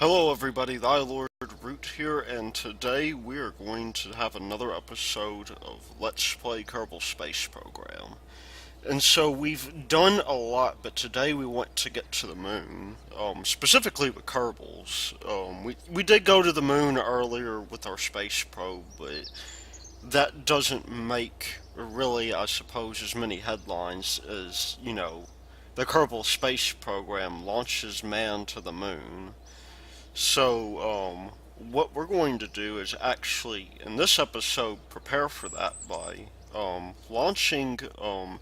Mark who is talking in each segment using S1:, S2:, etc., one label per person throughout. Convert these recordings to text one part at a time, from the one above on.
S1: Hello everybody, Thy Lord Root here, and today we are going to have another episode of Let's Play Kerbal Space Program. And so we've done a lot, but today we want to get to the moon, specifically with Kerbals. We did go to the moon earlier with our space probe, but that doesn't make really, I suppose, as many headlines as, the Kerbal Space Program launches man to the moon. So, what we're going to do is actually, in this episode, prepare for that by launching our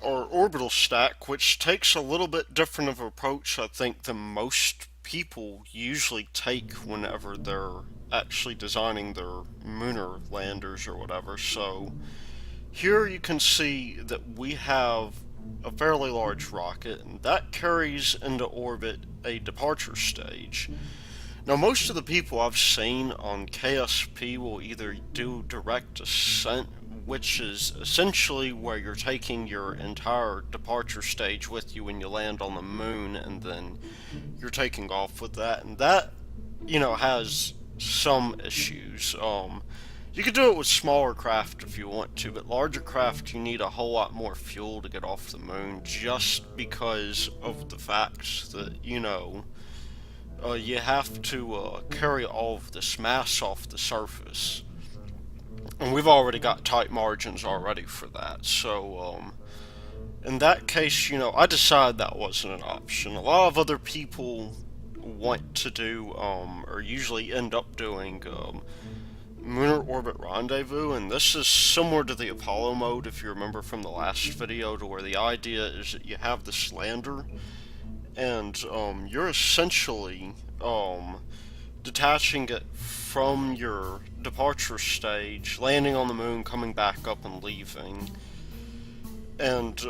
S1: orbital stack, which takes a little bit different of an approach, I think, than most people usually take whenever they're actually designing their lunar landers or whatever. So, here you can see that we have a fairly large rocket, and that carries into orbit a departure stage. Now, most of the people I've seen on KSP will either do direct ascent, which is essentially where you're taking your entire departure stage with you when you land on the moon, and then you're taking off with that, and that, has some issues. You could do it with smaller craft if you want to, but larger craft you need a whole lot more fuel to get off the moon just because of the fact that, you have to carry all of this mass off the surface. And we've already got tight margins already for that, so, in that case, I decided that wasn't an option. A lot of other people want to do, or usually end up doing, lunar orbit rendezvous, and this is similar to the Apollo mode, if you remember from the last video, to where the idea is that you have this lander, and you're essentially detaching it from your departure stage, landing on the moon, coming back up, and leaving. And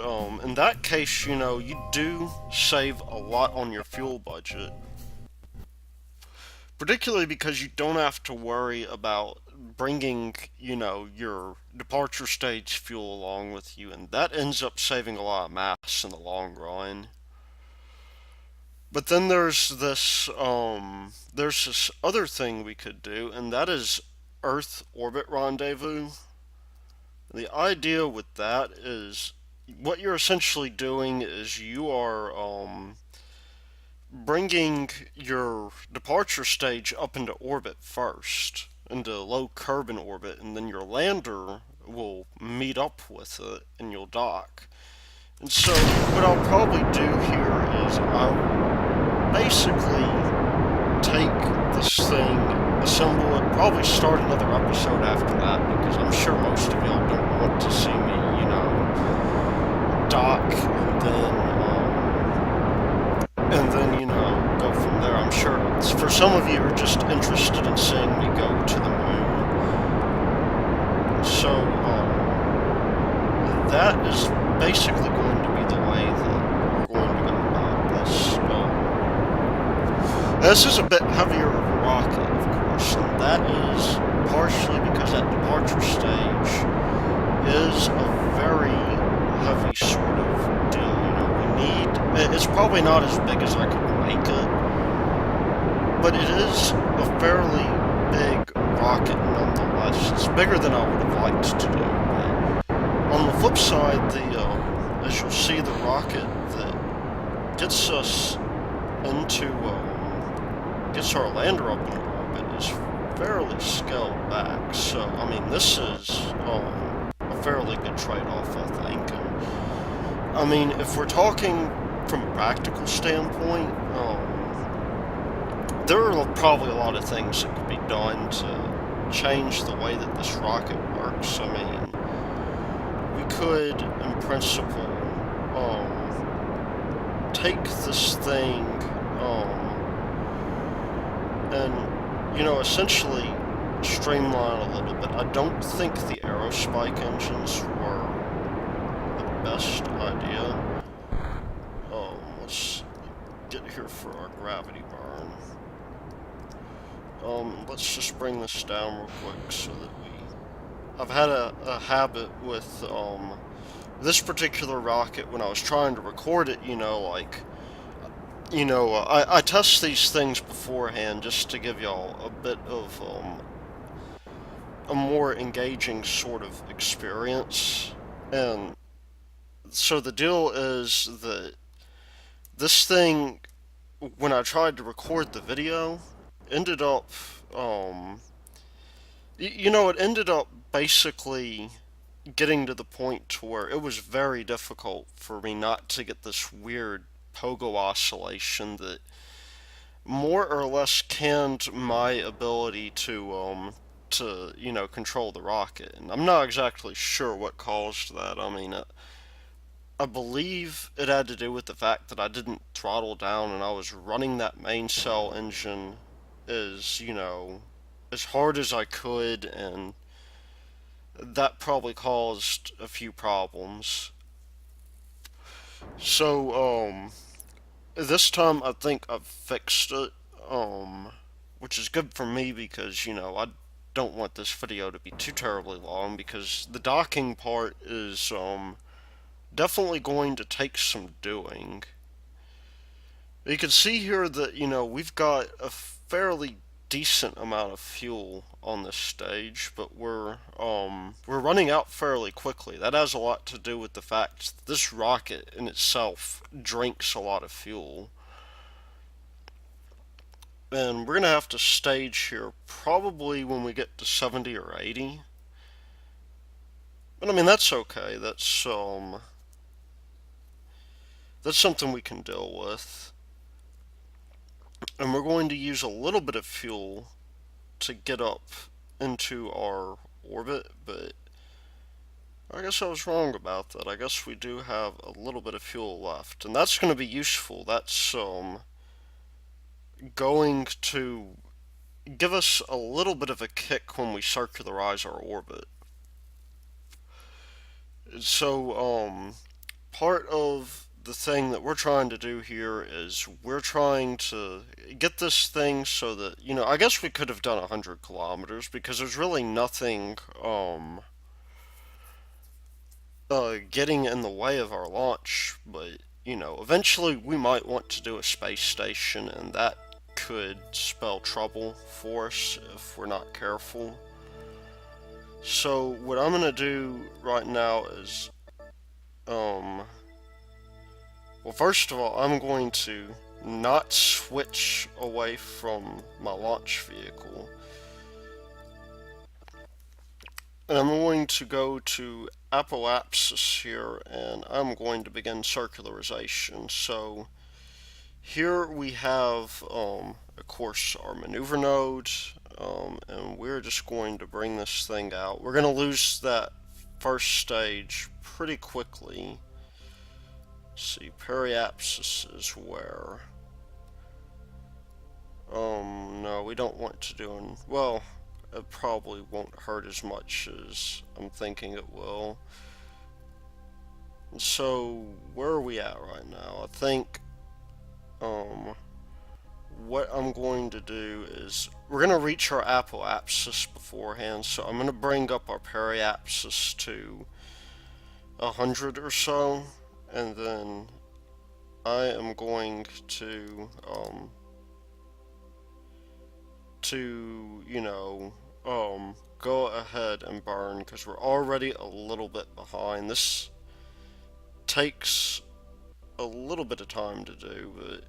S1: in that case, you do save a lot on your fuel budget, particularly because you don't have to worry about bringing, your departure stage fuel along with you, and that ends up saving a lot of mass in the long run. But then there's this other thing we could do, and that is Earth orbit rendezvous. The idea with that is what you're essentially doing is you are bringing your departure stage up into orbit first, into low carbon orbit, and then your lander will meet up with it and you'll dock. And so, what I'll probably do here is I'll basically take this thing, assemble it, probably start another episode after that, because I'm sure most of y'all don't want to see me, dock and then, go from there. I'm sure for some of you are just interested in seeing me go to the moon. So, that is basically going to be the way that we're going to go about this. This is a bit heavier of a rocket, of course, and that is partially because that departure stage is a very heavy sort of deal. It's probably not as big as I could make it, but it is a fairly big rocket nonetheless. It's bigger than I would have liked to do. On the flip side, as you'll see, the rocket that gets us gets our lander up into orbit is fairly scaled back. So, I mean, this is a fairly good trade-off, I think. And, I mean, if we're talking from a practical standpoint, there are probably a lot of things that could be done to change the way that this rocket works. I mean, we could, in principle, take this thing, and, essentially streamline a little bit. I don't think the aerospike engines were the best idea. Let's get here for our gravity burn. Let's just bring this down real quick so that I've had a habit with, this particular rocket when I was trying to record it, I test these things beforehand just to give y'all a bit of a more engaging sort of experience. And so the deal is that this thing, when I tried to record the video, ended up, um, it ended up basically getting to the point to where it was very difficult for me not to get this weird pogo oscillation that more or less canned my ability to control the rocket. And I'm not exactly sure what caused that. I mean, I believe it had to do with the fact that I didn't throttle down and I was running that main cell engine as hard as I could, and that probably caused a few problems. So, this time I think I've fixed it, which is good for me because, I don't want this video to be too terribly long because the docking part is, definitely going to take some doing. You can see here that, we've got a fairly decent amount of fuel on this stage, but we're running out fairly quickly. That has a lot to do with the fact that this rocket in itself drinks a lot of fuel. And we're gonna have to stage here probably when we get to 70 or 80. But I mean that's okay. That's something we can deal with. And we're going to use a little bit of fuel to get up into our orbit, but I guess I was wrong about that. I guess we do have a little bit of fuel left, and that's going to be useful. That's going to give us a little bit of a kick when we circularize our orbit. So part of the thing that we're trying to do here is we're trying to get this thing so that, I guess we could have done 100 kilometers because there's really nothing getting in the way of our launch, but, eventually we might want to do a space station, and that could spell trouble for us if we're not careful. So what I'm going to do right now is, well, first of all, I'm going to not switch away from my launch vehicle. And I'm going to go to apoapsis here, and I'm going to begin circularization. So here we have, of course, our maneuver node, and we're just going to bring this thing out. We're going to lose that first stage pretty quickly. Let's see, periapsis is where? No, we don't want to do well, it probably won't hurt as much as I'm thinking it will. So, where are we at right now? I think, what I'm going to do is, we're going to reach our apoapsis beforehand, so I'm going to bring up our periapsis to 100 or so, and then I am going to go ahead and burn because we're already a little bit behind. This takes a little bit of time to do, but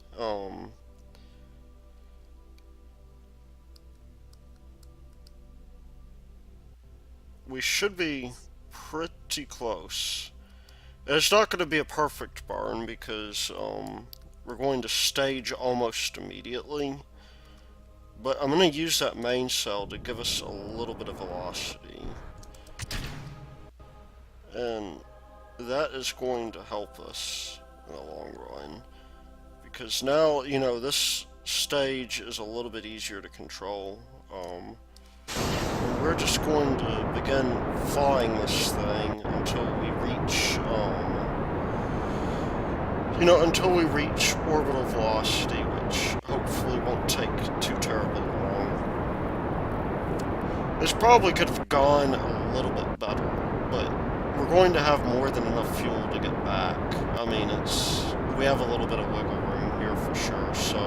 S1: we should be pretty close. It's not going to be a perfect burn because we're going to stage almost immediately. But I'm going to use that main cell to give us a little bit of velocity. And that is going to help us in the long run. Because now, this stage is a little bit easier to control. We're just going to begin flying this thing until we reach, until we reach orbital velocity, which hopefully won't take too terribly long. This probably could have gone a little bit better, but we're going to have more than enough fuel to get back. I mean, we have a little bit of wiggle room here for for sure. So,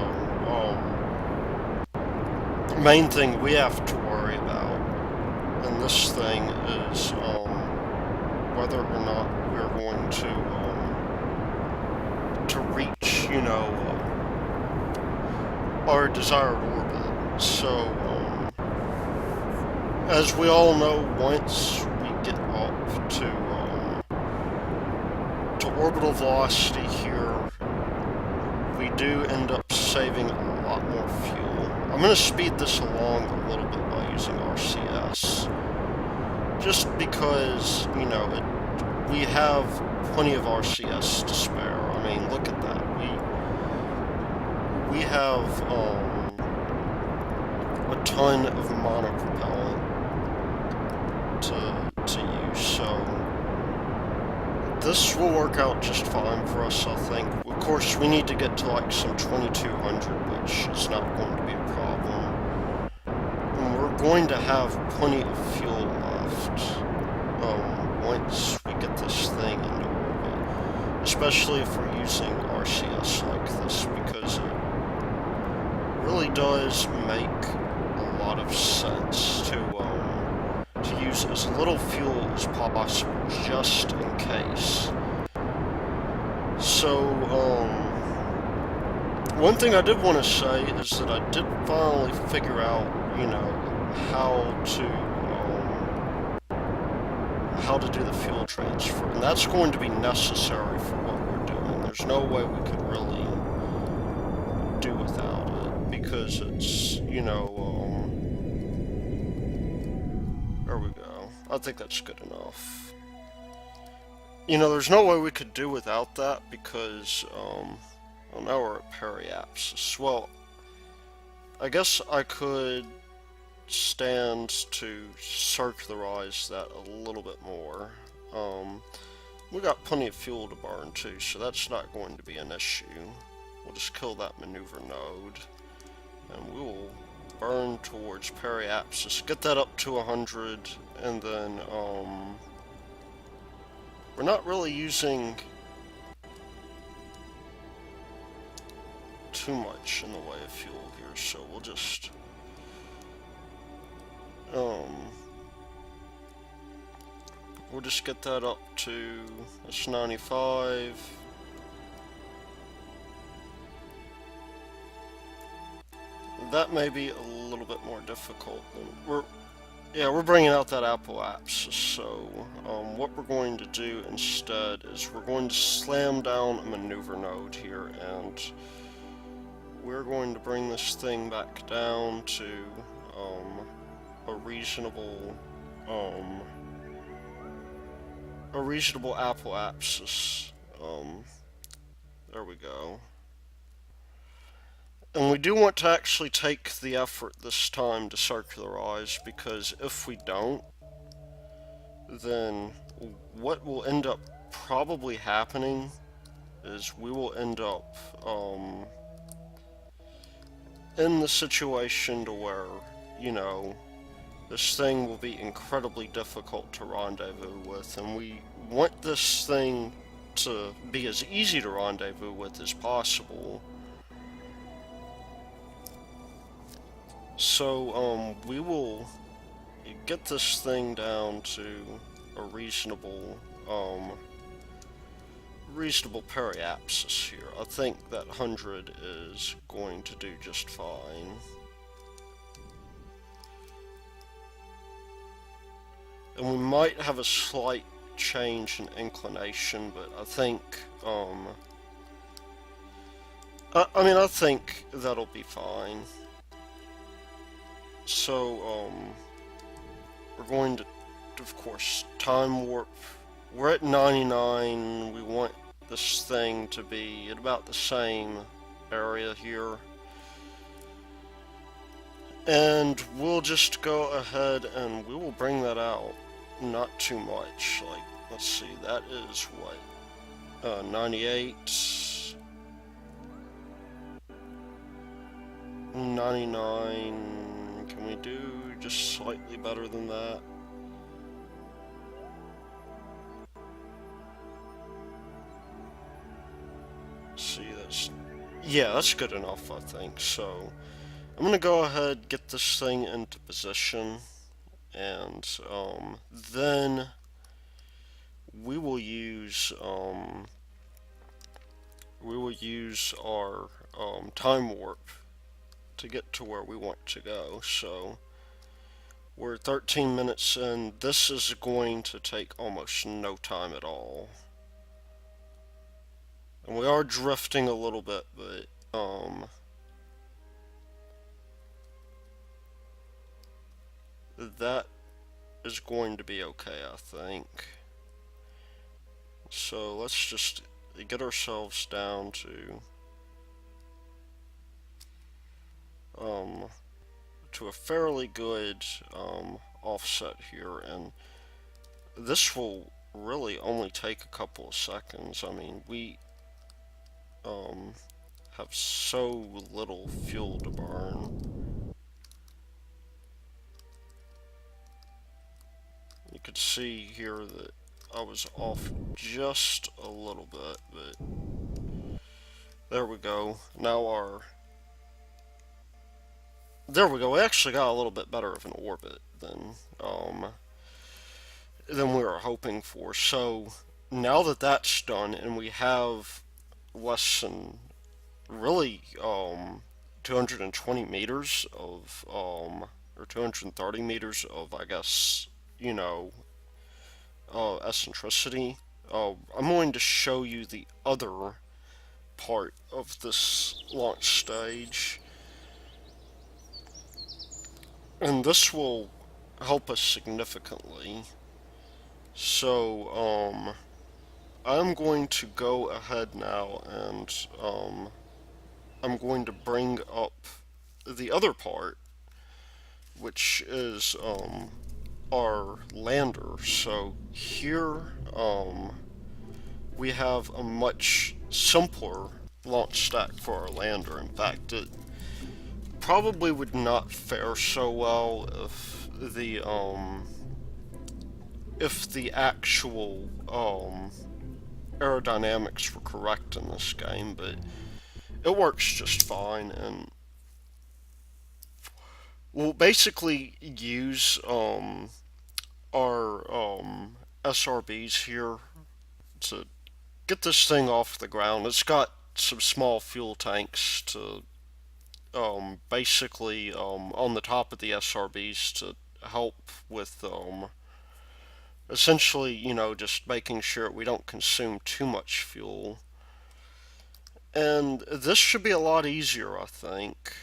S1: main thing we have to worry about in this thing is whether or not we're going to reach, you know, our desired orbit. So, as we all know, once we get up to orbital velocity here, we do end up saving a lot more fuel. I'm going to speed this along a little bit by using RCS, just because, you know, we have plenty of RCS to spare. I mean, look at that. We have a ton of monopropellant to use, so this will work out just fine for us, I think. Of course, we need to get to like some 2200, which is not going to be a problem. And we're going to have plenty of fuel left once we get this thing into orbit, especially if we're using RCS like this, because it really does make a lot of sense to use as little fuel as possible, just in case. So, one thing I did want to say is that I did finally figure out, you know, how to do the fuel transfer, and that's going to be necessary for what we're doing. There's no way we could really do without it, because it's, you know, there we go. I think that's good enough. You know, there's no way we could do without that, because, well, now we're at periapsis. Well, I guess I could stand to circularize that a little bit more. We got plenty of fuel to burn too, so that's not going to be an issue. We'll just kill that maneuver node, and we will burn towards periapsis, get that up to 100, and then, we're not really using too much in the way of fuel here, so we'll just, we'll just get that up to, that's 95. That may be a little bit more difficult. We're bringing out that apoapsis, so what we're going to do instead is we're going to slam down a maneuver node here, and we're going to bring this thing back down to a reasonable apoapsis. There we go. And we do want to actually take the effort this time to circularize, because if we don't, then what will end up probably happening is we will end up in the situation to where, you know, this thing will be incredibly difficult to rendezvous with, and we want this thing to be as easy to rendezvous with as possible. So, we will get this thing down to a reasonable periapsis here. I think that 100 is going to do just fine. And we might have a slight change in inclination, but I think, I think that'll be fine. So, we're going to, of course, time warp. We're at 99. We want this thing to be at about the same area here. And we'll just go ahead and we will bring that out. Not too much. Like, let's see, that is what? 98. 99. Can we do just slightly better than that? Let's see, that's Yeah, that's good enough, I think. So I'm gonna go ahead, get this thing into position, and then we will use our time warp to get to where we want to go. So we're 13 minutes in. This is going to take almost no time at all. And we are drifting a little bit, but that is going to be okay, I think. So let's just get ourselves down to a fairly good offset here, and this will really only take a couple of seconds. I mean, we have so little fuel to burn. You could see here that I was off just a little bit, but there we go. Now there we go. We actually got a little bit better of an orbit than we were hoping for. So now that that's done, and we have less than really 220 meters of or 230 meters of, I guess, eccentricity. I'm going to show you the other part of this launch stage, and this will help us significantly. So I'm going to go ahead now, and I'm going to bring up the other part, which is our lander. So here we have a much simpler launch stack for our lander. In fact, it probably would not fare so well if the actual aerodynamics were correct in this game, but it works just fine, and we'll basically use our SRBs here to get this thing off the ground. It's got some small fuel tanks to basically on the top of the SRBs to help with essentially, just making sure we don't consume too much fuel. And this should be a lot easier, I think.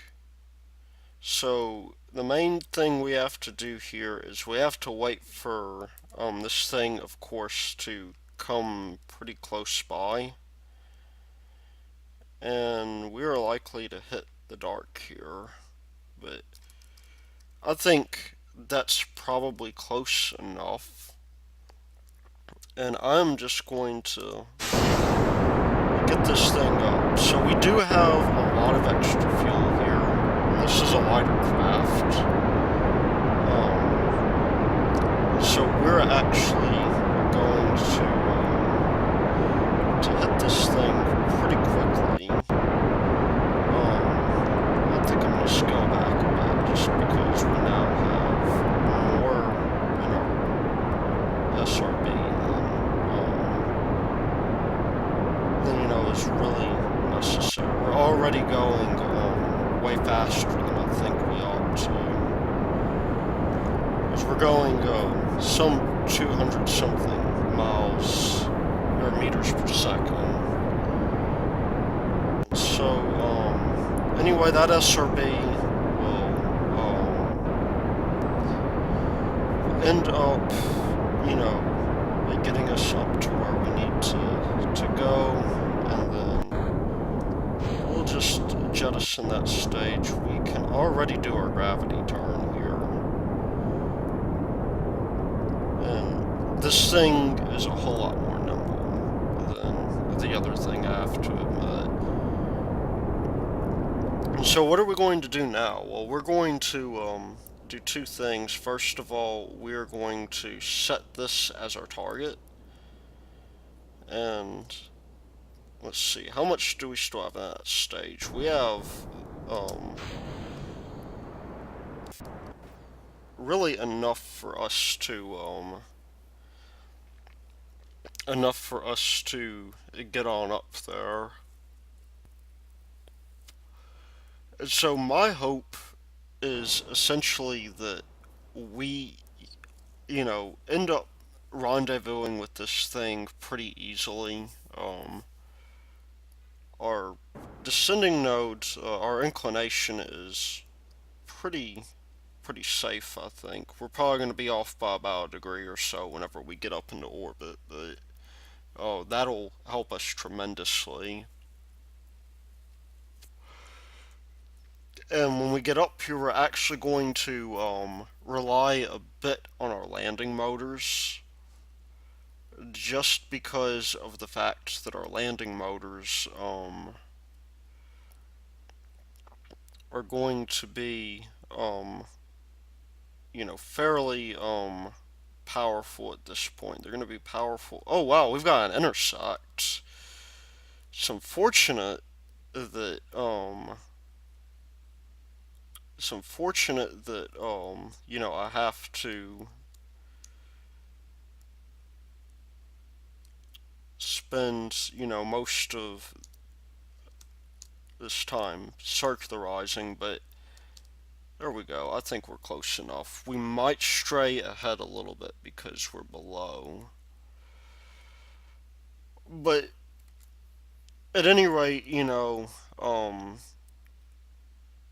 S1: So the main thing we have to do here is we have to wait for this thing, of course, to come pretty close by. And we're likely to hit the dark here, but I think that's probably close enough. And I'm just going to get this thing up. So we do have a lot of extra fuel here. And this is a lighter craft. So we're actually going to hit this thing pretty quickly. I think I'm going to scale back a bit just because we now have more in our SRB than is really necessary. We're already going way faster than I think we ought to. Because we're going some 200 something miles or meters per second. So anyway, that SRB will end up, getting us up to where we need to go, and then we'll just jettison that stage. We can already do our gravity turn here. And this thing is a whole lot more nimble than the other thing, I have to admit. And so what are we going to do now? Well, we're going to do two things. First of all, we're going to set this as our target. And let's see, how much do we still have at that stage? We have, really enough for us to get on up there. And so my hope is essentially that we, end up rendezvousing with this thing pretty easily. Our descending nodes, our inclination is pretty pretty safe, I think. We're probably going to be off by about a degree or so whenever we get up into orbit, but that'll help us tremendously. And when we get up here, we're actually going to rely a bit on our landing motors, just because of the fact that our landing motors are going to be, fairly powerful at this point. They're going to be powerful. Oh wow, we've got an intersect. It's unfortunate that I have to spend, most of this time circularizing, but there we go. I think we're close enough. We might stray ahead a little bit because we're below. But at any rate,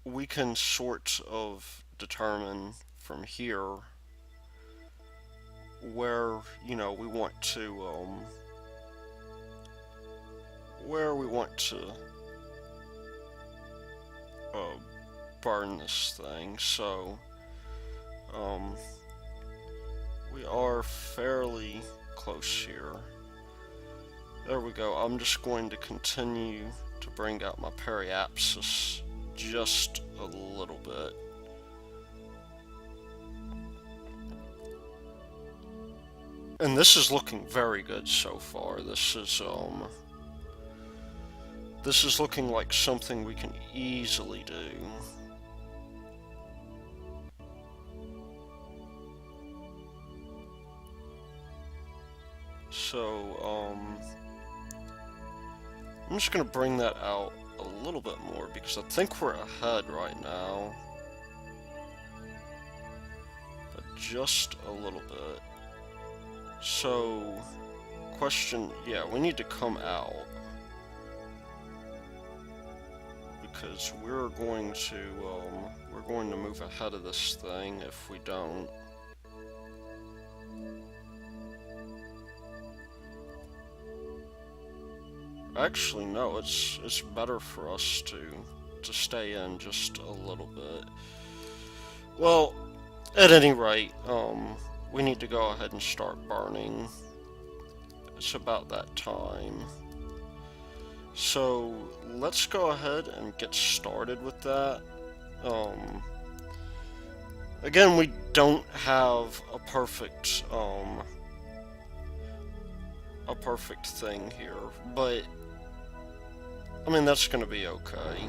S1: we can sort of determine from here where, we want to, where we want to uh, burn this thing. So, we are fairly close here. There we go. I'm just going to continue to bring out my periapsis just a little bit. And this is looking very good so far. This is looking like something we can easily do. So, I'm just gonna bring that out a little bit more because I think we're ahead right now. But just a little bit. So, question, yeah, we need to come out. Because we're going to move ahead of this thing if we don't. Actually, no, it's better for us to stay in just a little bit. Well, at any rate, we need to go ahead and start burning. It's about that time. So, let's go ahead and get started with that. Again, we don't have a perfect thing here, but I mean, that's gonna be okay.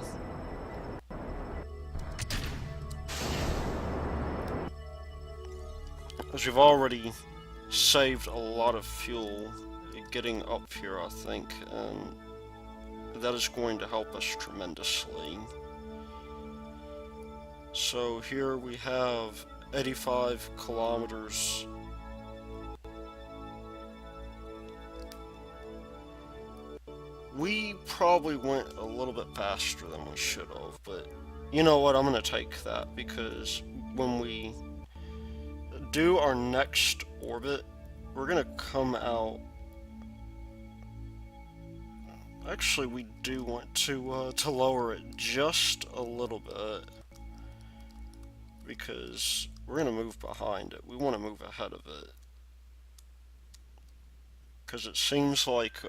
S1: As we've already saved a lot of fuel getting up here, I think, and that is going to help us tremendously. So here we have 85 kilometers. We probably went a little bit faster than we should have, but you know what, I'm going to take that because when we do our next orbit, we're going to come out. Actually, we do want to lower it just a little bit because we're going to move behind it. We want to move ahead of it because it seems like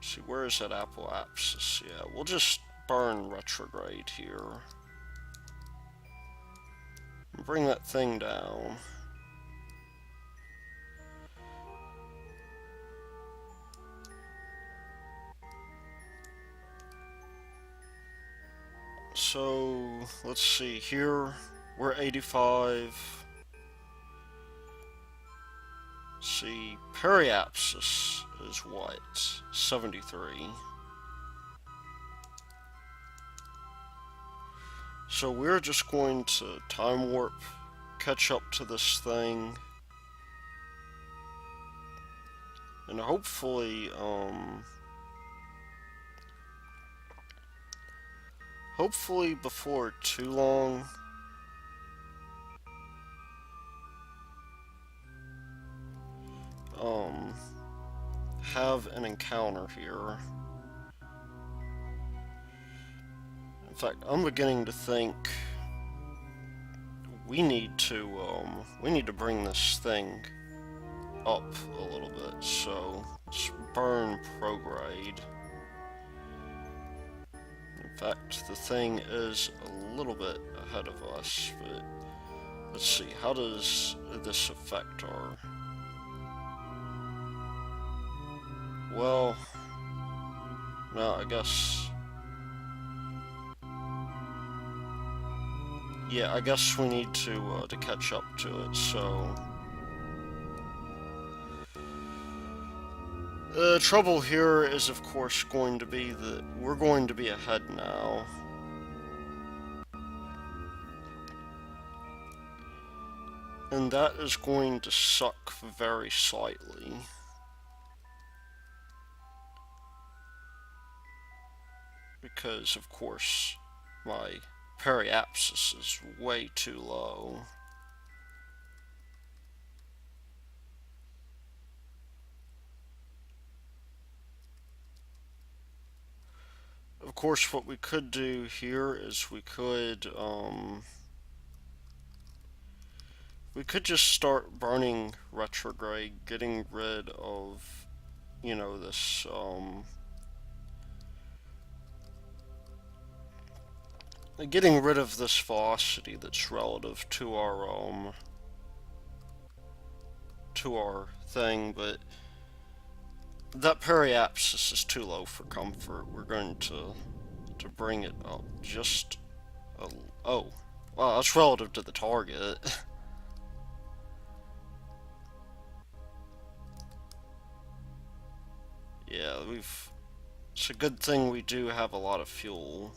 S1: see, where is that apoapsis? Yeah, we'll just burn retrograde here. Bring that thing down. So, let's see, here we're 85. Let's see, periapsis is what? 73. So we're just going to time warp, catch up to this thing, and hopefully before too long, have an encounter here. In fact, I'm beginning to think we need to bring this thing up a little bit. So let's burn prograde. In fact, the thing is a little bit ahead of us, but let's see, how does this affect our... Well, no, I guess... Yeah, I guess we need to catch up to it, so... The trouble here is, of course, going to be that we're going to be ahead now. And that is going to suck very slightly. Because, of course, my periapsis is way too low. Of course, what we could do here is we could just start burning retrograde, getting rid of, you know, this, getting rid of this velocity that's relative to our thing, but that periapsis is too low for comfort. We're going to bring it up just a... Oh, wow, that's relative to the target. Yeah, it's a good thing we do have a lot of fuel.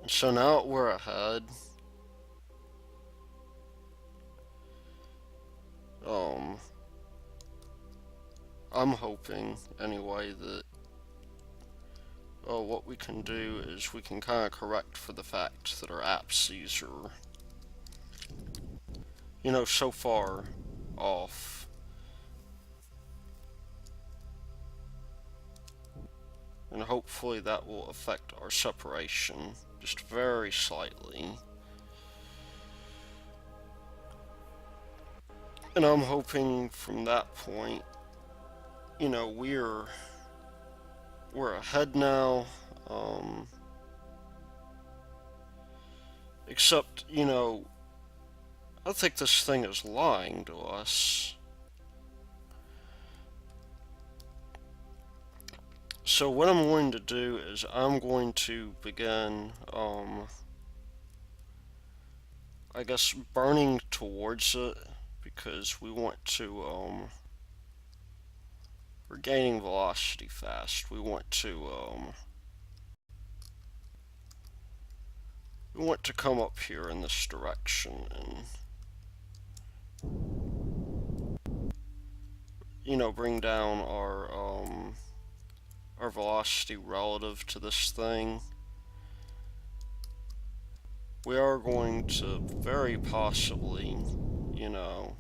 S1: So now we're ahead. I'm hoping, anyway, that what we can do is we can kind of correct for the fact that our apses are, you know, so far off. And hopefully that will affect our separation just very slightly. And I'm hoping from that point, you know, we're ahead now. Except, you know, I think this thing is lying to us. So what I'm going to do is I'm going to begin, I guess, burning towards it, because we want to, we're gaining velocity fast. We want to come up here in this direction and, you know, bring down our velocity relative to this thing. We are going to very possibly, you know,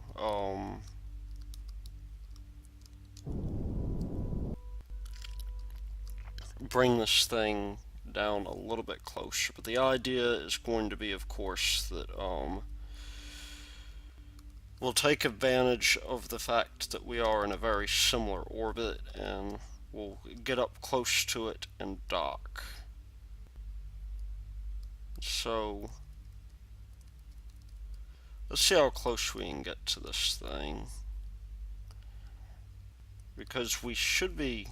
S1: bring this thing down a little bit closer. But the idea is going to be, of course, that we'll take advantage of the fact that we are in a very similar orbit, and we'll get up close to it and dock. So let's see how close we can get to this thing. because we should be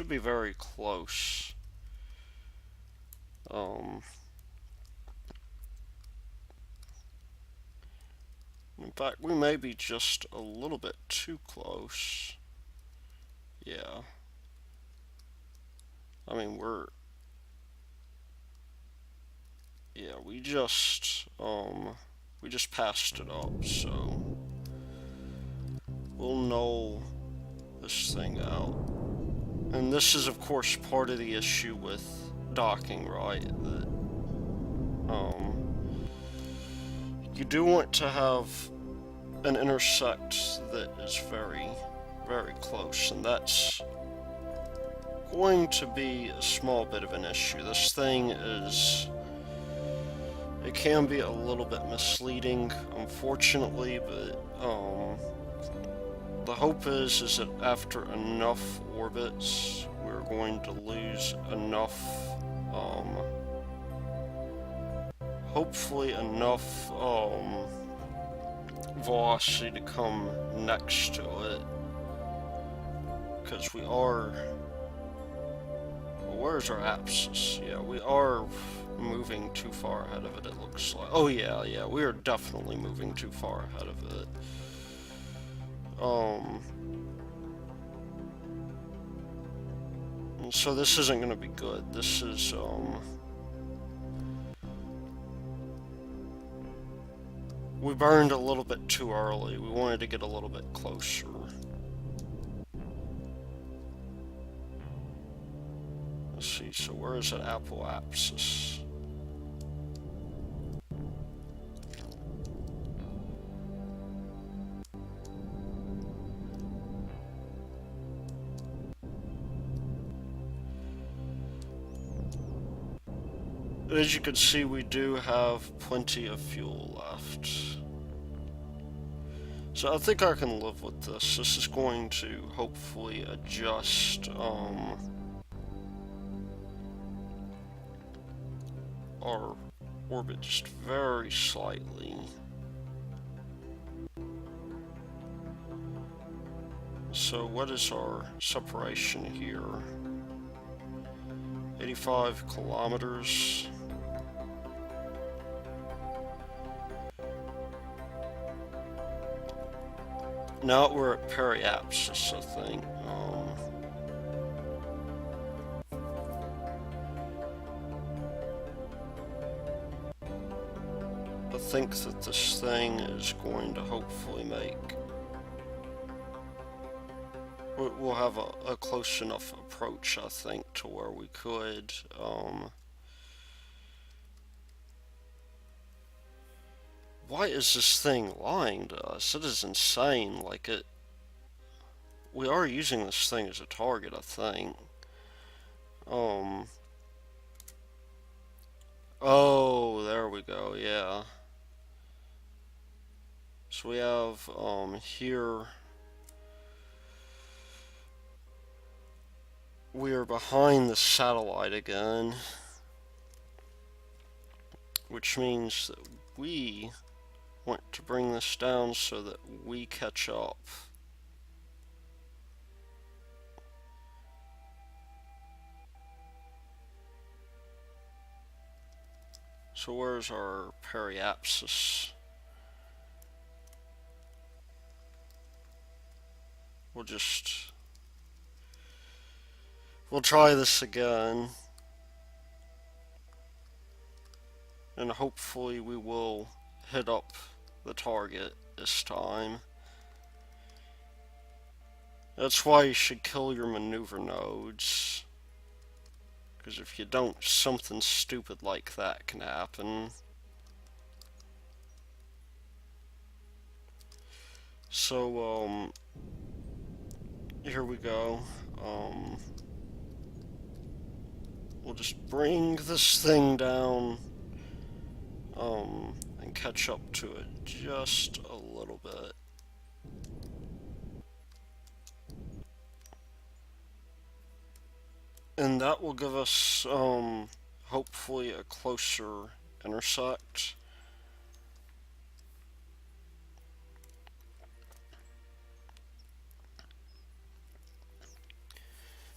S1: very close. In fact, we may be just a little bit too close. Yeah. I mean, yeah, we just passed it up, so we'll null this thing out. And this is, of course, part of the issue with docking, right? That, you do want to have an intersect that is very, very close, and that's going to be a small bit of an issue. This thing it can be a little bit misleading, unfortunately, but the hope is that after enough orbits, we're going to lose enough, hopefully enough, velocity to come next to it, because we are, well, where's our axis? Yeah, we are moving too far ahead of it, it looks like. Oh yeah, we are definitely moving too far ahead of it. So this isn't going to be good. This is, we burned a little bit too early. We wanted to get a little bit closer. Let's see, so where is that apoapsis? As you can see, we do have plenty of fuel left. So I think I can live with this. This is going to hopefully adjust our orbit just very slightly. So what is our separation here? 85 kilometers. Now we're at periapsis, I think. I think that this thing is going to hopefully make... We'll have a close enough approach, I think, to where we could... Why is this thing lying to us? It is insane. Like, we are using this thing as a target, I think. Oh, there we go, yeah. So we have, here... We are behind the satellite again. Which means that we want to bring this down so that we catch up. So where's our periapsis? We'll try this again. And hopefully we will hit up the target this time. That's why you should kill your maneuver nodes. Because if you don't, something stupid like that can happen. So, here we go. We'll just bring this thing down, and catch up to it just a little bit. And that will give us, hopefully a closer intersect.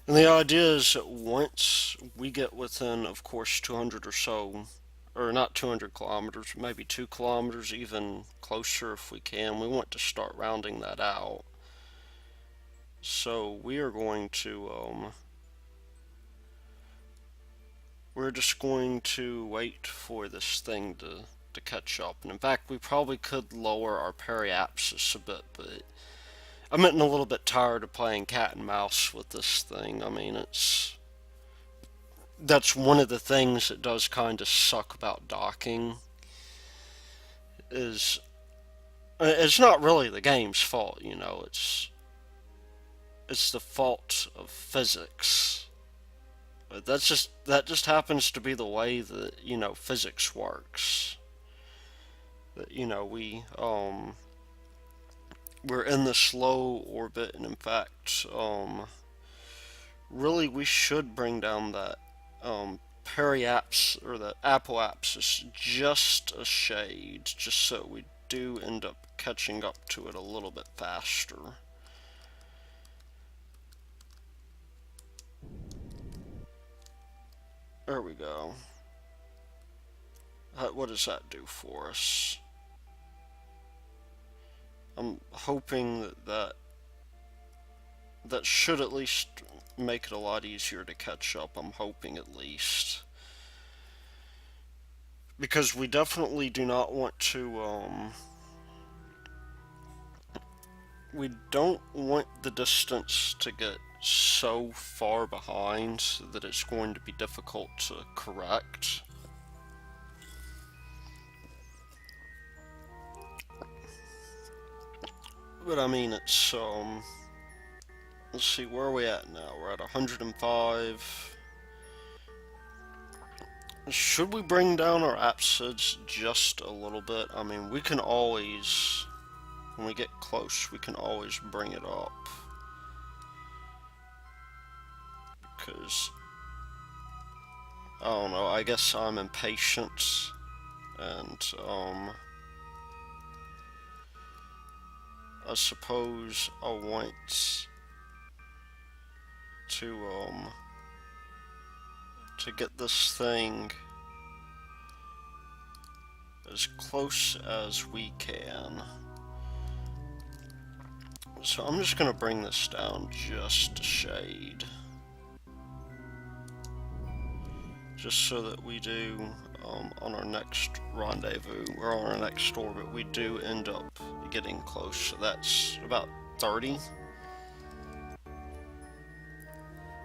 S1: And the idea is that once we get within, of course, 200 or so, or not 200 kilometers, maybe 2 kilometers, even closer if we can, we want to start rounding that out. So we are going to, we're just going to wait for this thing to catch up. And in fact, we probably could lower our periapsis a bit, but I'm getting a little bit tired of playing cat and mouse with this thing. I mean, that's one of the things that does kind of suck about docking is it's not really the game's fault, you know. It's the fault of physics. But that just happens to be the way that, you know, physics works. That, you know, we're in this low orbit, and in fact, really we should bring down that periaps or the apoapsis just a shade, just so we do end up catching up to it a little bit faster. There we go. What does that do for us? I'm hoping that should at least make it a lot easier to catch up. I'm hoping at least. Because we definitely do not want to, we don't want the distance to get so far behind that it's going to be difficult to correct. But I mean, let's see, where are we at now? We're at 105. Should we bring down our apsids just a little bit? I mean, we can always, when we get close, we can always bring it up. Because, I don't know, I guess I'm impatient, and, I suppose I want to get this thing as close as we can. So I'm just gonna bring this down just a shade. Just so that we do, on our next rendezvous, or on our next orbit, we do end up getting close. So that's about 30.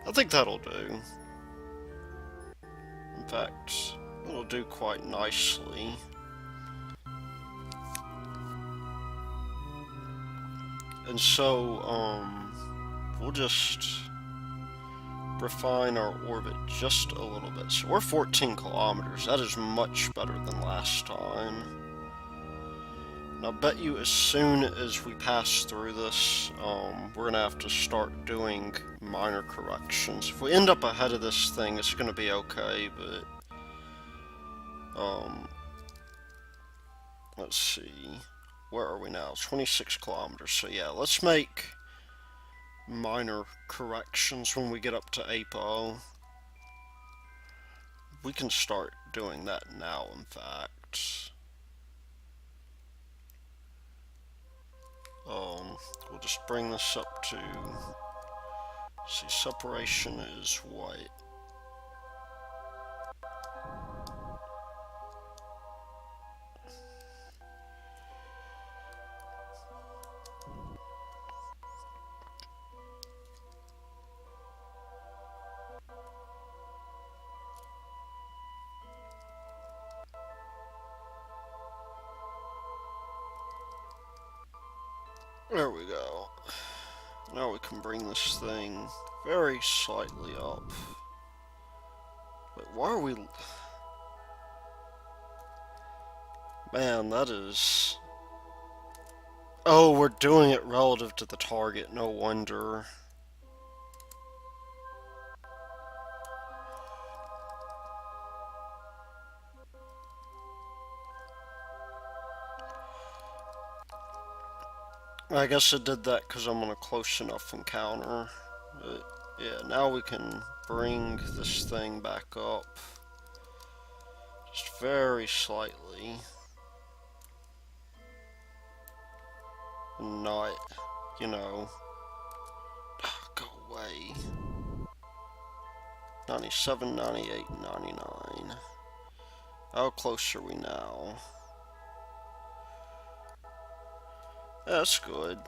S1: I think that'll do. In fact, it'll do quite nicely. And so, we'll just refine our orbit just a little bit. So we're 14 kilometers. That is much better than last time. And I'll bet you as soon as we pass through this, we're going to have to start doing minor corrections. If we end up ahead of this thing, it's going to be okay, but let's see. Where are we now? 26 kilometers. So yeah, let's make minor corrections when we get up to APO. We can start doing that now, in fact. We'll just bring this up to, see, separation is what? There we go. Now we can bring this thing very slightly up. But why are we... Man, that is... Oh, we're doing it relative to the target, no wonder. I guess it did that because I'm on a close enough encounter. But Yeah, now we can bring this thing back up. Just very slightly. Not, you know... Go away. 97, 98, 99. How close are we now? That's good.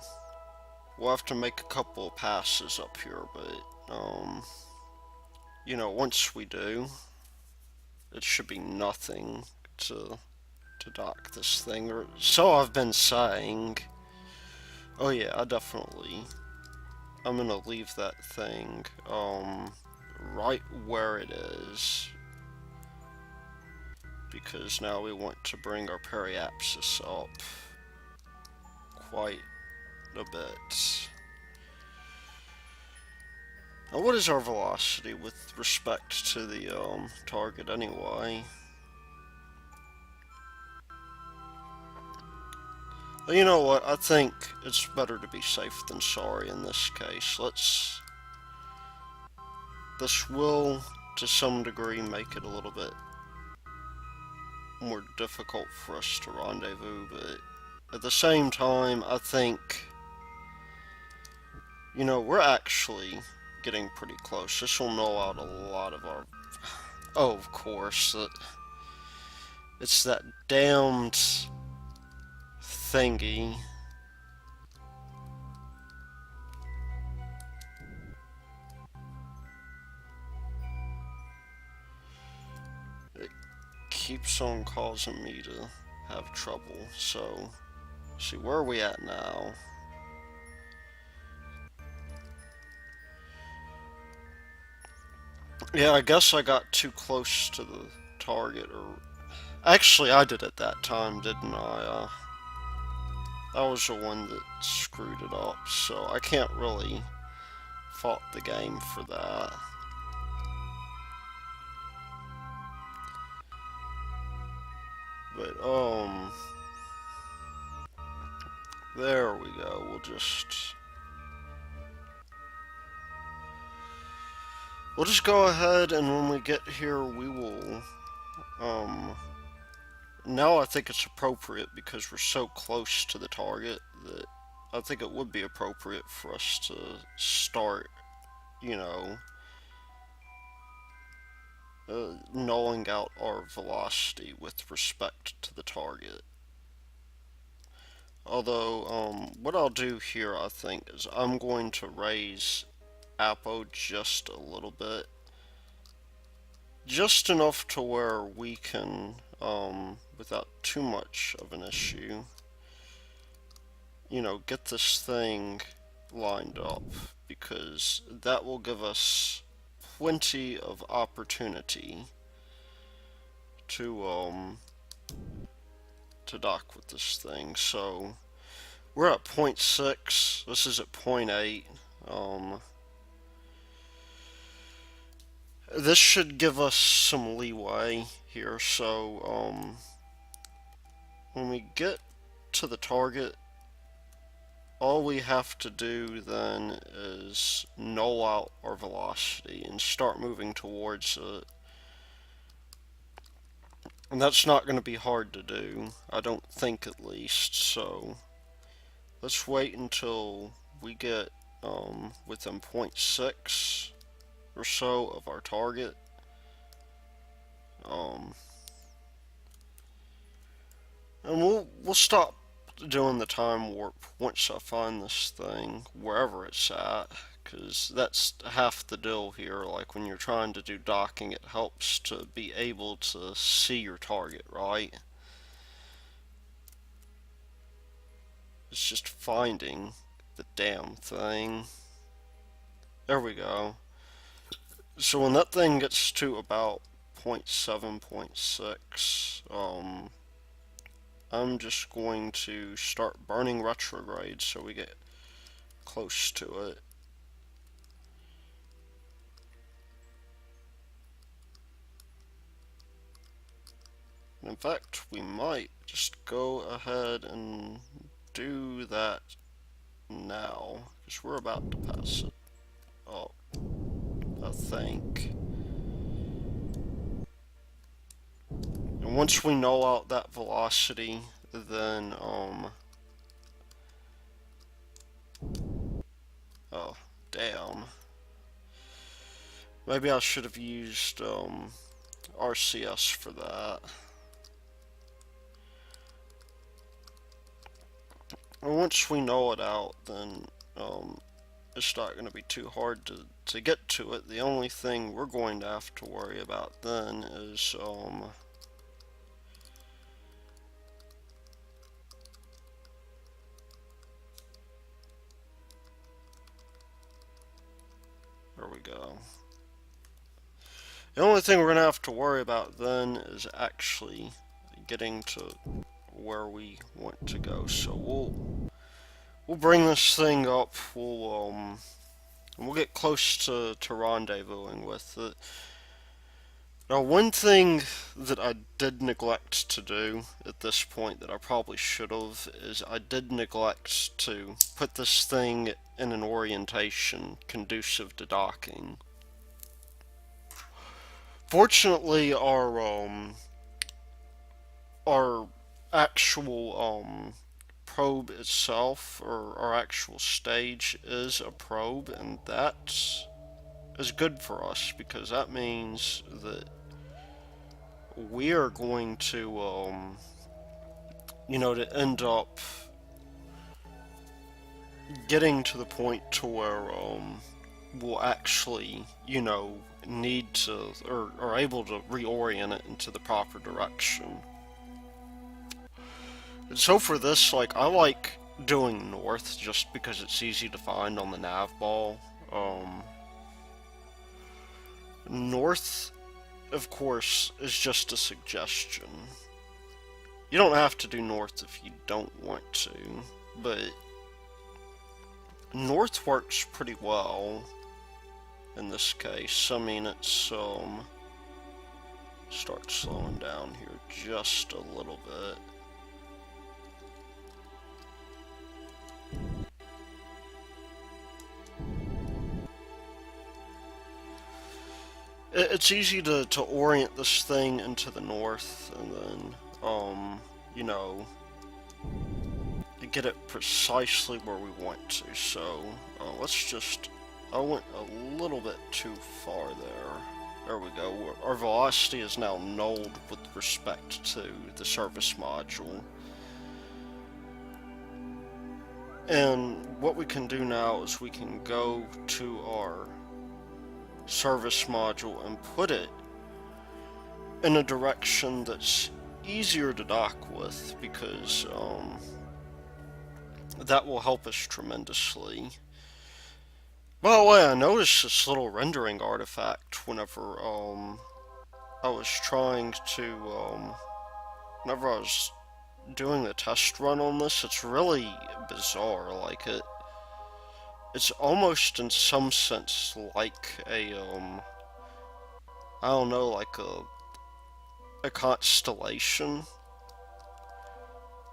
S1: We'll have to make a couple of passes up here, but, you know, once we do, it should be nothing to dock this thing, or so I've been saying. Oh yeah, I'm gonna leave that thing, right where it is, because now we want to bring our periapsis up quite a bit. Now, what is our velocity with respect to the target anyway? Well, you know what? I think it's better to be safe than sorry in this case. This will, to some degree, make it a little bit more difficult for us to rendezvous, but at the same time, I think, you know, we're actually getting pretty close. This will null out a lot of our... Oh, of course, it's that damned thingy. It keeps on causing me to have trouble, so... See, where are we at now? Yeah, I guess I got too close to the target, or... Actually, I did at that time, didn't I? That was the one that screwed it up, so I can't really fault the game for that. But, there we go. We'll just go ahead, and when we get here, we will, now I think it's appropriate, because we're so close to the target, that I think it would be appropriate for us to start, you know, nulling out our velocity with respect to the target. Although, what I'll do here, I think, is I'm going to raise Apo just a little bit. Just enough to where we can, without too much of an issue, you know, get this thing lined up, because that will give us plenty of opportunity to dock with this thing. So we're at 0.6, this is at 0.8. This should give us some leeway here, so when we get to the target, all we have to do then is null out our velocity and start moving towards it. And that's not going to be hard to do, I don't think, at least, so let's wait until we get within 0.6 or so of our target. And we'll stop doing the time warp once I find this thing, wherever it's at, because that's half the deal here. Like, when you're trying to do docking, it helps to be able to see your target, right? It's just finding the damn thing. There we go. So when that thing gets to about 0.7, 0.6, I'm just going to start burning retrograde so we get close to it. In fact, we might just go ahead and do that now, because we're about to pass it up. think. And once we null out that velocity, then, oh, damn. Maybe I should have used, RCS for that. And once we null it out, then, it's not going to be too hard to get to it. The only thing we're going to have to worry about then is, there we go. The only thing we're going to have to worry about then is actually getting to where we want to go. So we'll bring this thing up. We'll get close to rendezvousing with it. Now, one thing that I did neglect to do at this point that I probably should have is I did neglect to put this thing in an orientation conducive to docking. Fortunately, our actual probe itself, or our actual stage, is a probe, and that is good for us because that means that we are going to, to end up getting to the point to where we'll actually, need to, or are able to reorient it into the proper direction. And so for this, I like doing north just because it's easy to find on the nav ball. North, of course, is just a suggestion. You don't have to do north if you don't want to, but north works pretty well in this case. I mean, it's, start slowing down here just a little bit. It's easy to orient this thing into the north, and then, get it precisely where we want to. So, let's just, I went a little bit too far there. There we go. Our velocity is now nulled with respect to the service module. And what we can do now is we can go to our service module and put it in a direction that's easier to dock with, because that will help us tremendously. By the way, I noticed this little rendering artifact whenever I was trying to whenever I was doing the test run on this. It's really bizarre. It's almost in some sense like a, I don't know, like a constellation.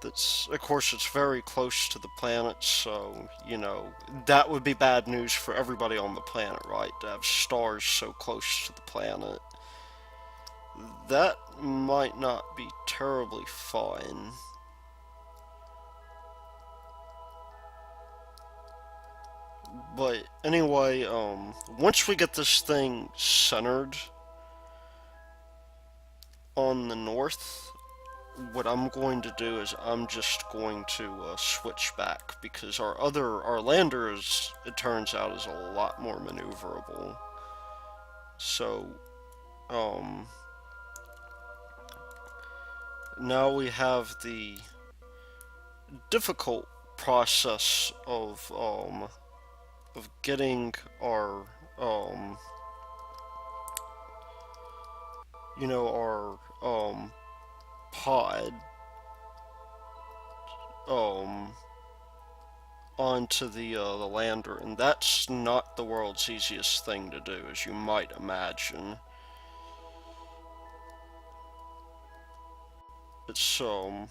S1: That's, of course, it's very close to the planet, so, that would be bad news for everybody on the planet, right? To have stars so close to the planet. That might not be terribly fun. But anyway, once we get this thing centered on the north, what I'm going to do is I'm just going to switch back, because our lander is, it turns out, is a lot more maneuverable. So, now we have the difficult process of getting our, our, pod, onto the lander, and that's not the world's easiest thing to do, as you might imagine. It's, the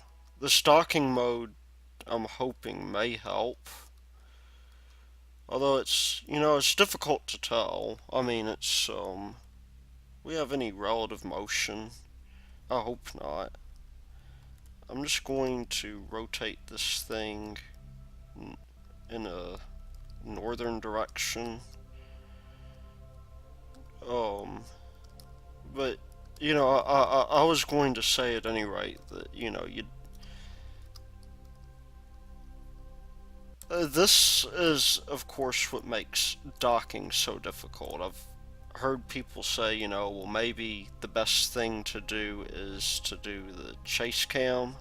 S1: stocking mode, I'm hoping, may help. Although it's, it's difficult to tell. I mean, we have any relative motion? I hope not. I'm just going to rotate this thing in a northern direction. Um, but I was going to say at any rate that you. This is, of course, what makes docking so difficult. I've heard people say, well, maybe the best thing to do is to do the chase cam,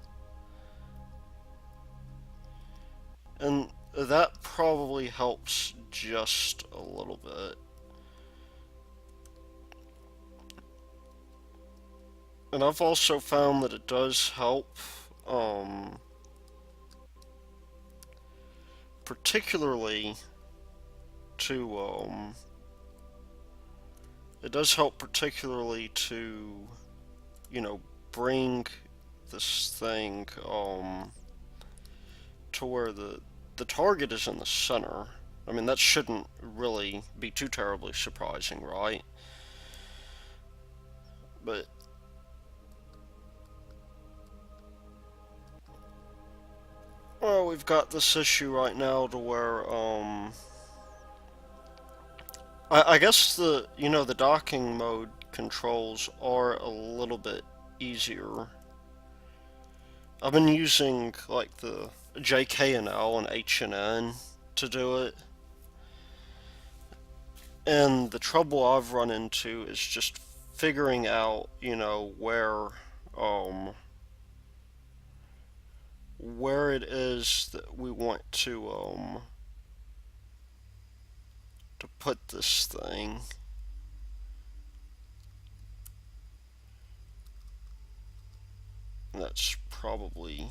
S1: and that probably helps just a little bit. And I've also found that it does help, particularly to, it does help particularly to, bring this thing, to where the target is in the center. I mean, that shouldn't really be too terribly surprising, right? But well, we've got this issue right now to where I guess the docking mode controls are a little bit easier. I've been using like the JK and L and H and N to do it. And the trouble I've run into is just figuring out, where it is that we want to put this thing. That's probably,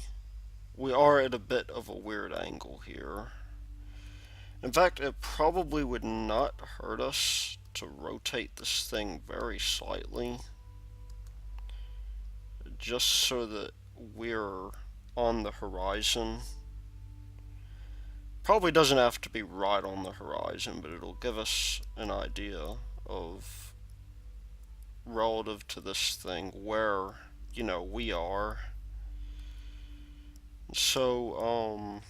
S1: we are at a bit of a weird angle here. In fact, it probably would not hurt us to rotate this thing very slightly, just so that we're on the horizon. Probably doesn't have to be right on the horizon, but it'll give us an idea of, relative to this thing, where, we are. So,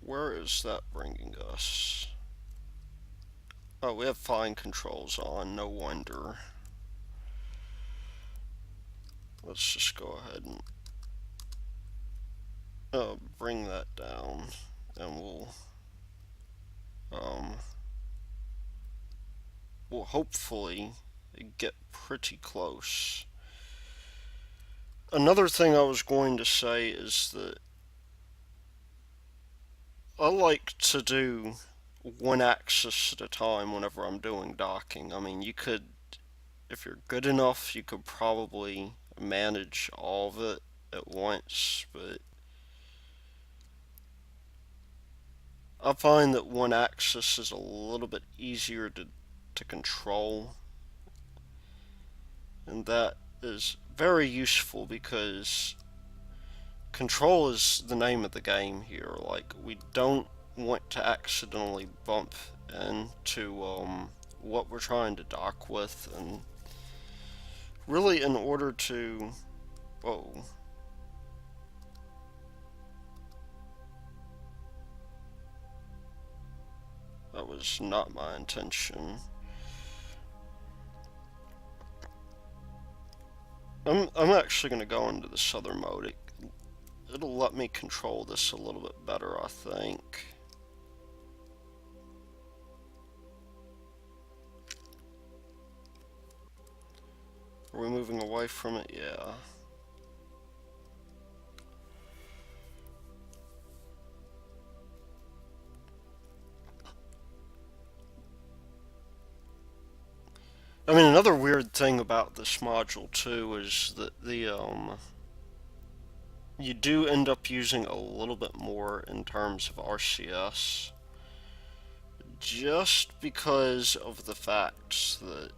S1: where is that bringing us? Oh, we have fine controls on, no wonder. Let's just go ahead and bring that down, and we'll hopefully get pretty close. Another thing I was going to say is that I like to do one axis at a time whenever I'm doing docking. I mean, you could, if you're good enough, you could probably manage all of it at once, but I find that one axis is a little bit easier to control, and that is very useful because control is the name of the game here. Like, we don't want to accidentally bump into what we're trying to dock with, and really in order to, whoa, that was not my intention. I'm actually going to go into this other mode. It'll let me control this a little bit better, I think. Are we moving away from it? Yeah. I mean, another weird thing about this module too is that you do end up using a little bit more in terms of RCS, just because of the fact that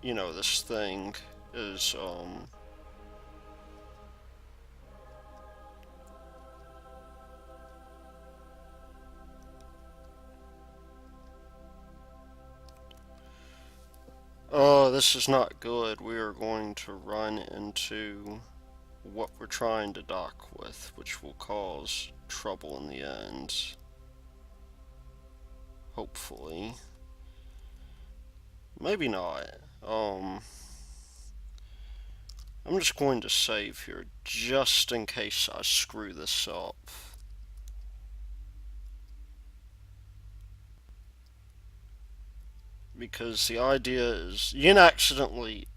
S1: this thing is Oh, this is not good. We are going to run into what we're trying to dock with, which will cause trouble in the end. Hopefully. Maybe not. I'm just going to save here just in case I screw this up. Because the idea is you can accidentally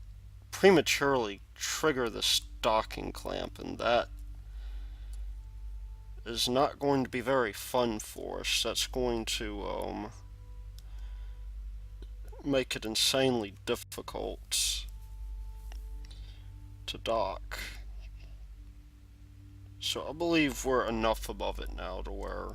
S1: prematurely trigger this docking clamp, and that is not going to be very fun for us. That's going to make it insanely difficult to dock. So I believe we're enough above it now to where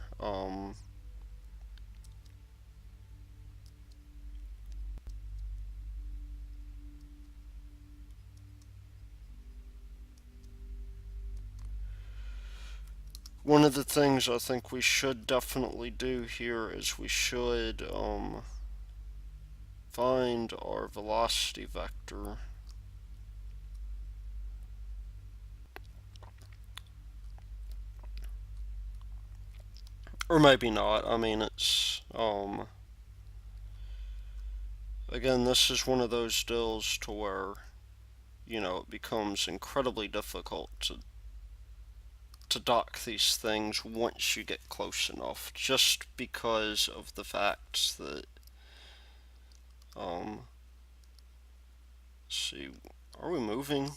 S1: one of the things I think we should definitely do here is we should find our velocity vector. Or maybe not. I mean, it's again, this is one of those deals to where, it becomes incredibly difficult to dock these things once you get close enough, just because of the fact that let's see, are we moving?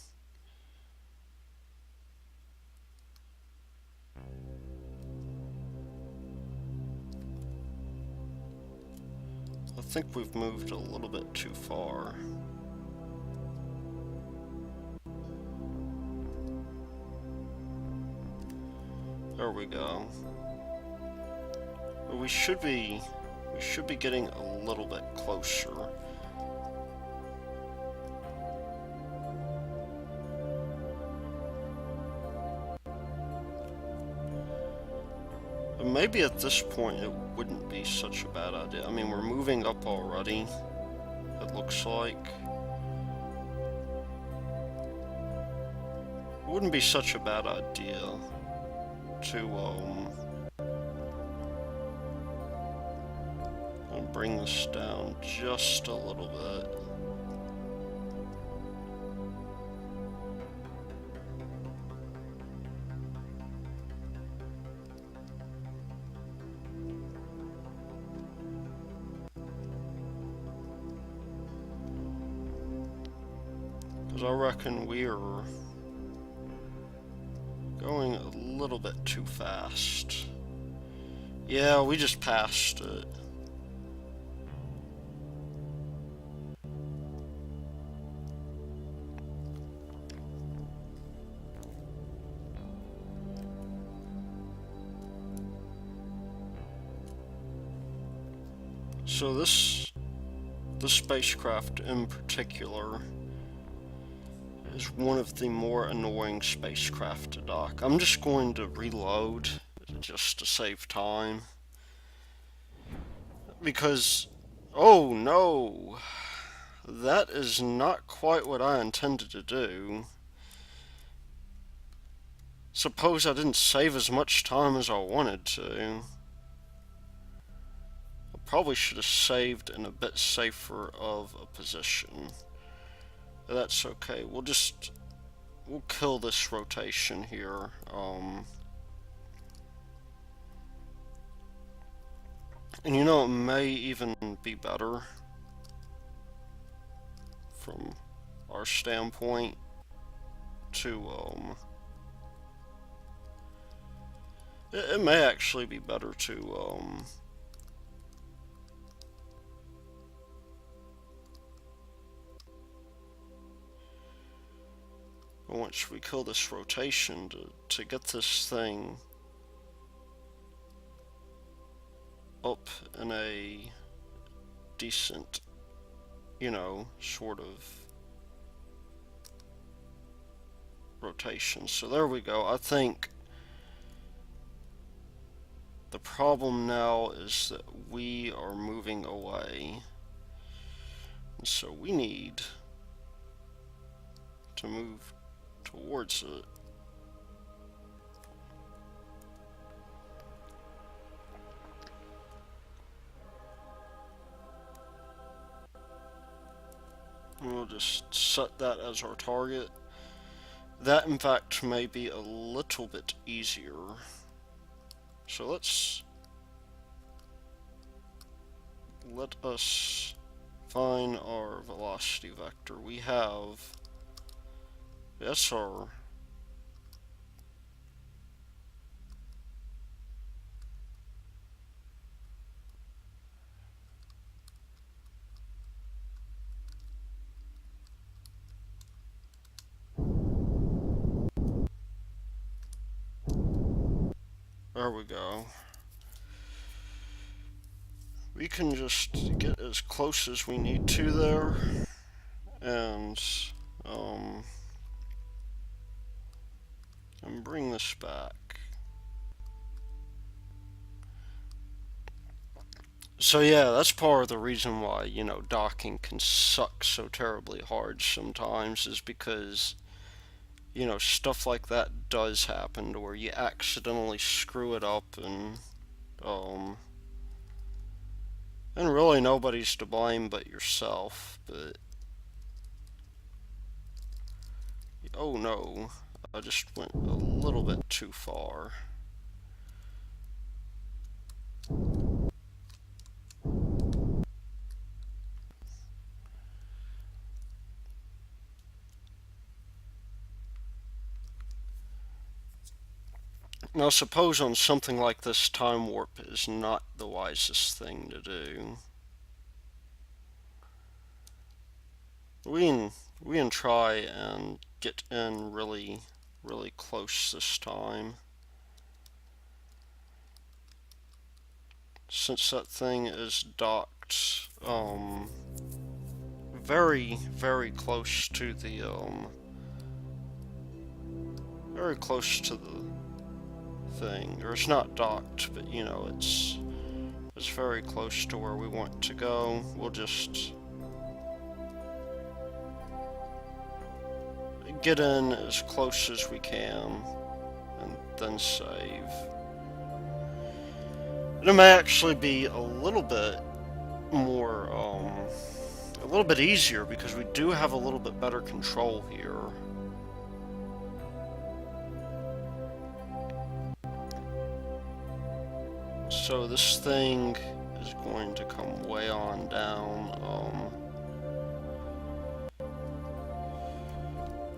S1: I think we've moved a little bit too far. There we go. We should be getting a little bit closer. Maybe at this point it wouldn't be such a bad idea. I mean, we're moving up already, it looks like. It wouldn't be such a bad idea to bring this down just a little bit. Because I reckon we're going a little bit too fast. Yeah, we just passed it. So this spacecraft in particular is one of the more annoying spacecraft to dock. I'm just going to reload just to save time. Because, oh no, that is not quite what I intended to do. Suppose I didn't save as much time as I wanted to. I probably should have saved in a bit safer of a position. But that's okay. We'll kill this rotation here. And it may even be better from our standpoint to it may actually be better to once we kill this rotation to get this thing up in a decent, sort of rotation. So there we go. I think the problem now is that we are moving away. So we need to move towards it. We'll just set that as our target. That, in fact, may be a little bit easier. So let us find our velocity vector. We have SR. There we go. We can just get as close as we need to there, and bring this back. So yeah, that's part of the reason why, you know, docking can suck so terribly hard sometimes, is because, you know, stuff like that does happen to where you accidentally screw it up, um and really nobody's to blame but yourself. But oh no, I just went a little bit too far. Now suppose on something like this, time warp is not the wisest thing to do. We can try and get in really close this time. Since that thing is docked very close to the very close to the thing. Or it's not docked, but you know, it's very close to where we want to go. We'll just get in as close as we can and then save. And it may actually be a little bit more, a little bit easier because we do have a little bit better control here. So this thing is going to come way on down.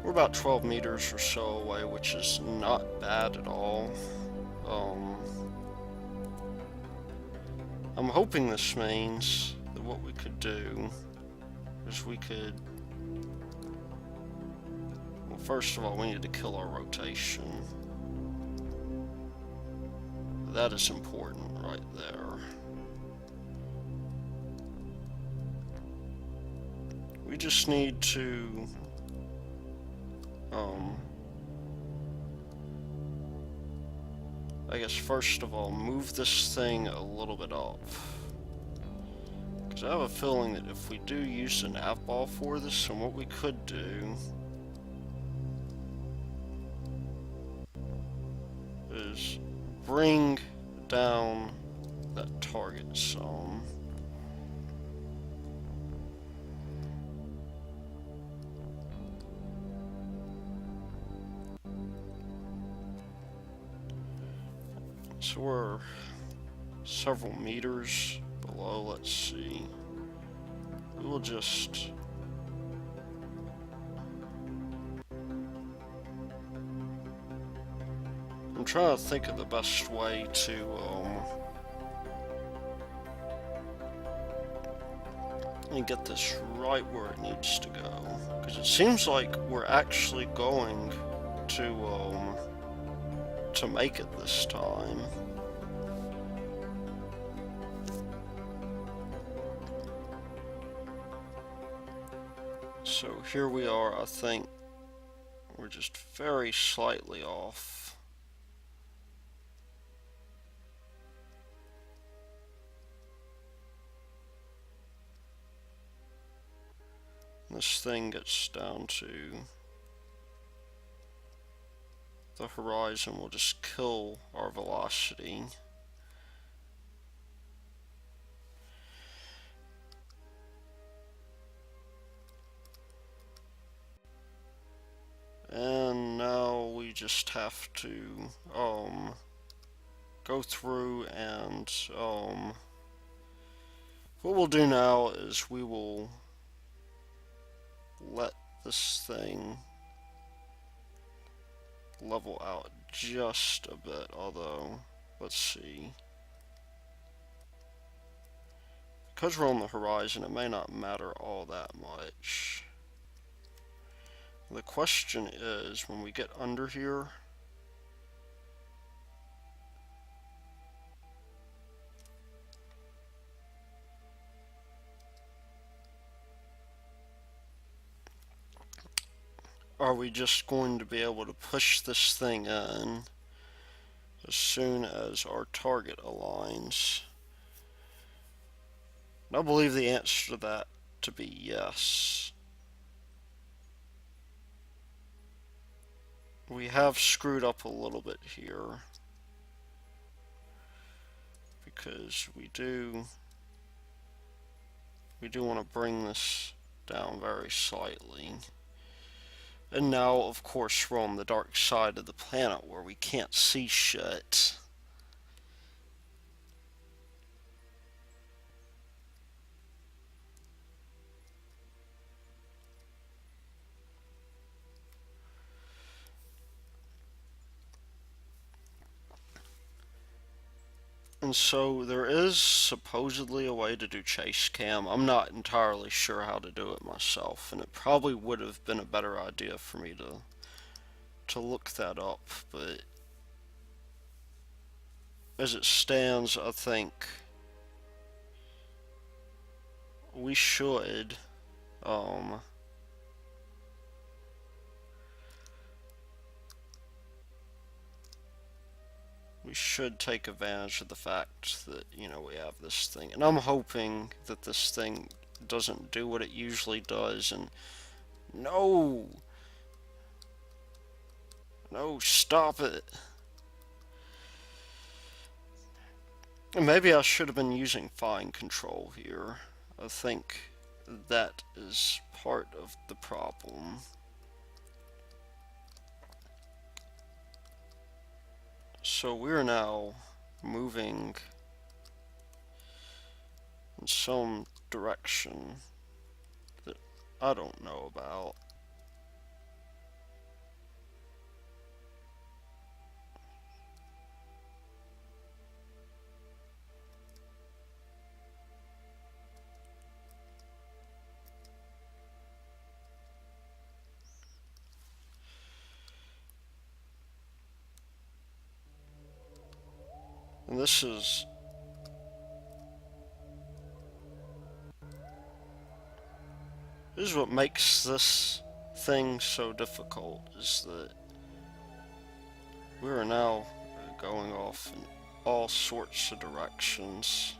S1: We're about 12 meters or so away, which is not bad at all. I'm hoping this means that what we could do is we could... Well, first of all, we need to kill our rotation. That is important right there. We just need to... I guess first of all, move this thing a little bit up. Because I have a feeling that if we do use the nav ball for this, and what we could do is bring down that target some. So we're several meters below. Let's see. We will just... I'm trying to think of the best way to, and get this right where it needs to go. Because it seems like we're actually going to make it this time. So here we are. I think we're just very slightly off. this thing gets down to the horizon, we'll just kill our velocity. And now we just have to go through and what we'll do now is we will let this thing level out just a bit, although let's see, because we're on the horizon it may not matter all that much. The question is, when we get under here, are we just going to be able to push this thing in as soon as our target aligns? And I believe the answer to that to be yes. We have screwed up a little bit here, because we do want to bring this down very slightly. And now, of course, we're on the dark side of the planet where we can't see shit. And so there is supposedly a way to do chase cam. I'm not entirely sure how to do it myself, and it probably would have been a better idea for me to look that up, but as it stands, I think we should take advantage of the fact that, you know, we have this thing. And I'm hoping that this thing doesn't do what it usually does and... No! No, stop it! And maybe I should have been using fine control here. I think that is part of the problem. So we're now moving in some direction that I don't know about. And this is what makes this thing so difficult, is that we are now going off in all sorts of directions.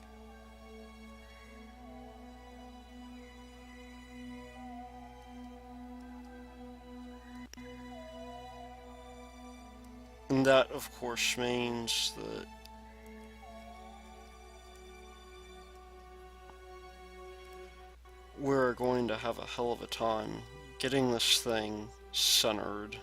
S1: And that, of course, means that we're going to have a hell of a time getting this thing centered.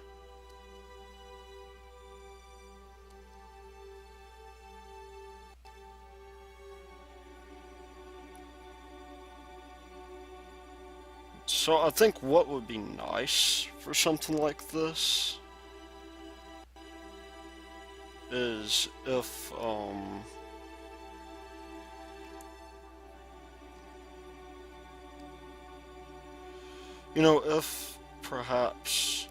S1: So I think what would be nice for something like this is if, you know, if perhaps,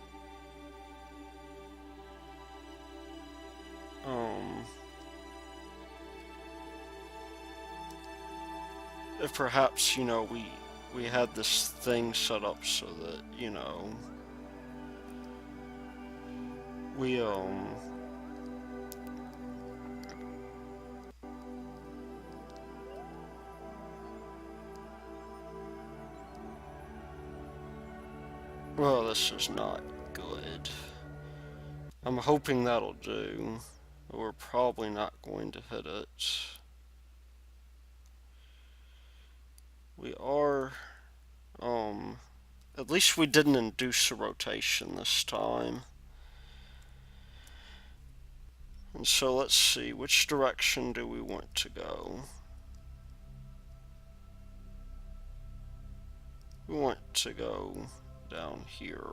S1: you know, we had this thing set up so that, you know, we, Well, this is not good. I'm hoping that'll do. We're probably not going to hit it. We are, at least we didn't induce a rotation this time. And so let's see, which direction do we want to go? We want to go down here.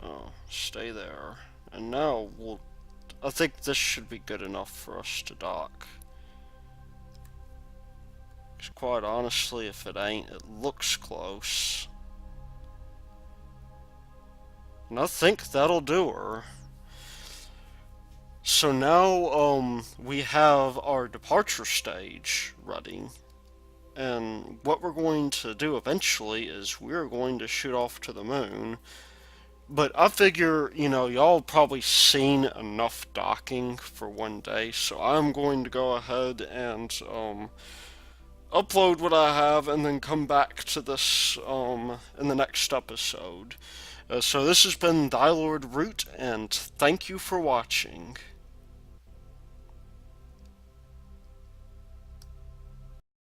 S1: Oh, stay there. And now I think this should be good enough for us to dock. 'Cause quite honestly, if it ain't, it looks close. And I think that'll do her. So now, we have our departure stage ready. And what we're going to do eventually is we're going to shoot off to the moon. But I figure, y'all probably seen enough docking for one day, so I'm going to go ahead and upload what I have and then come back to this in the next episode. So this has been Thy Lord Root, and thank you for watching.